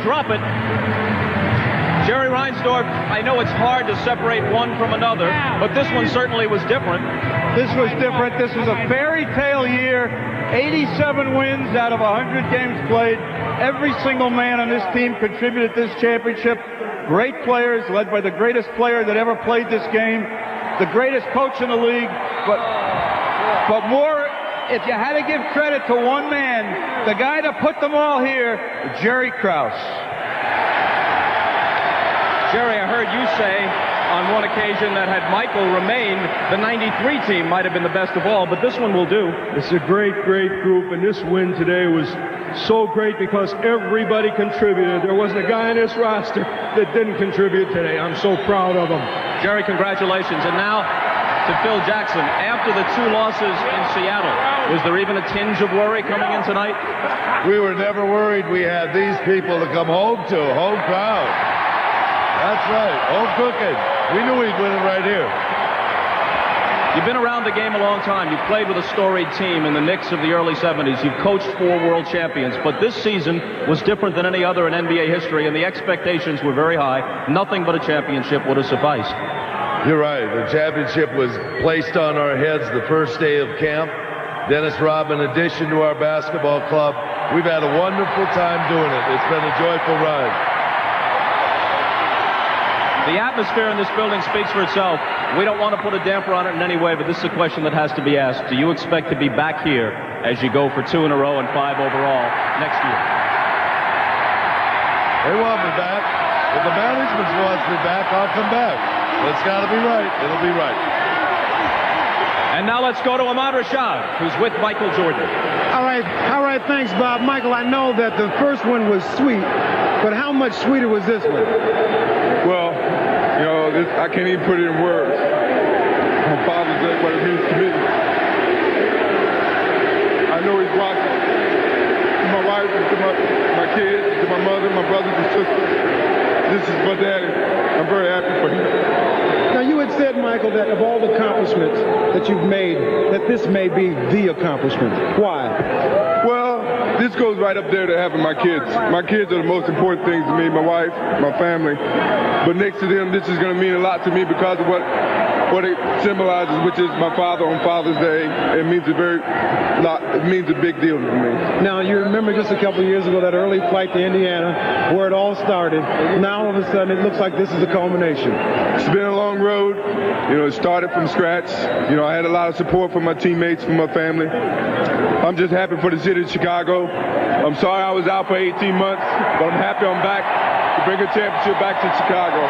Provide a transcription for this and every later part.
drop it. Jerry Reinsdorf, I know it's hard to separate one from another, but this one certainly was different. This was different. This was a fairy tale year. 87 wins out of 100 games played. Every single man on this team contributed to this championship. Great players, led by the greatest player that ever played this game, the greatest coach in the league. But more, if you had to give credit to one man, the guy that put them all here, Jerry Krause. Jerry, I heard you say on one occasion that had Michael remained, the 93 team might have been the best of all, but this one will do. It's a great, great group, and this win today was so great because everybody contributed. There wasn't a guy in this roster that didn't contribute today. I'm so proud of them. Jerry, congratulations. And now to Phil Jackson. After the 2 losses in Seattle, was there even a tinge of worry coming in tonight? We were never worried. We had these people to come home to, home crowd. That's right, home cooking. We knew we'd win it right here. You've been around the game a long time. You've played with a storied team in the Knicks of the early 70s. You've coached 4 world champions. But this season was different than any other in NBA history, and the expectations were very high. Nothing but a championship would have sufficed. You're right. The championship was placed on our heads the first day of camp. Dennis Rodman, in addition to our basketball club, we've had a wonderful time doing it. It's been a joyful ride. The atmosphere in this building speaks for itself. We don't want to put a damper on it in any way, but this is a question that has to be asked. Do you expect to be back here as you go for 2 in a row and 5 overall next year? They want me back. If the management wants me back, I'll come back. It's got to be right. It'll be right. And now let's go to Ahmad Rashad, who's with Michael Jordan. All right, thanks, Bob. Michael, I know that the first one was sweet, but how much sweeter was this one? Well, you know, I can't even put it in words. My Father's Day, what it means to me. I know he's watching. To my wife, to my kids, to my mother, my brothers and sisters. This is my daddy. I'm very happy for him. Now, you had said, Michael, that of all the accomplishments that you've made, that this may be the accomplishment. Why? Well, this goes right up there to having my kids. My kids are the most important things to me, my wife, my family. But next to them, this is going to mean a lot to me because of what it symbolizes, which is my father on Father's Day. It means it means a big deal to me. Now, you remember just a couple of years ago that early flight to Indiana where it all started. Now, all of a sudden, it looks like this is the culmination. It's been a long road. You know, it started from scratch. You know, I had a lot of support from my teammates, from my family. I'm just happy for the city of Chicago. I'm sorry I was out for 18 months, but I'm happy I'm back to bring a championship back to Chicago.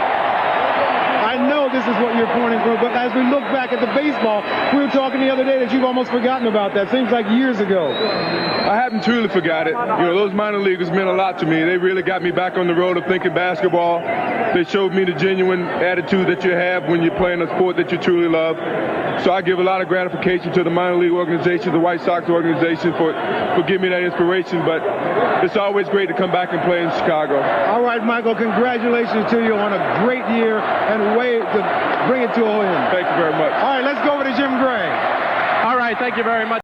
I know this is what you're pointing for, but as we look back at the baseball, we were talking the other day that you've almost forgotten about that. Seems like years ago. I haven't truly forgot it. You know, those minor leaguers meant a lot to me. They really got me back on the road of thinking basketball. They showed me the genuine attitude that you have when you're playing a sport that you truly love. So I give a lot of gratification to the minor league organization, the White Sox organization, for giving me that inspiration. But it's always great to come back and play in Chicago. All right, Michael, congratulations to you on a great year and way to bring it to an end. Thank you very much. All right, let's go over to Jim Gray. All right, thank you very much.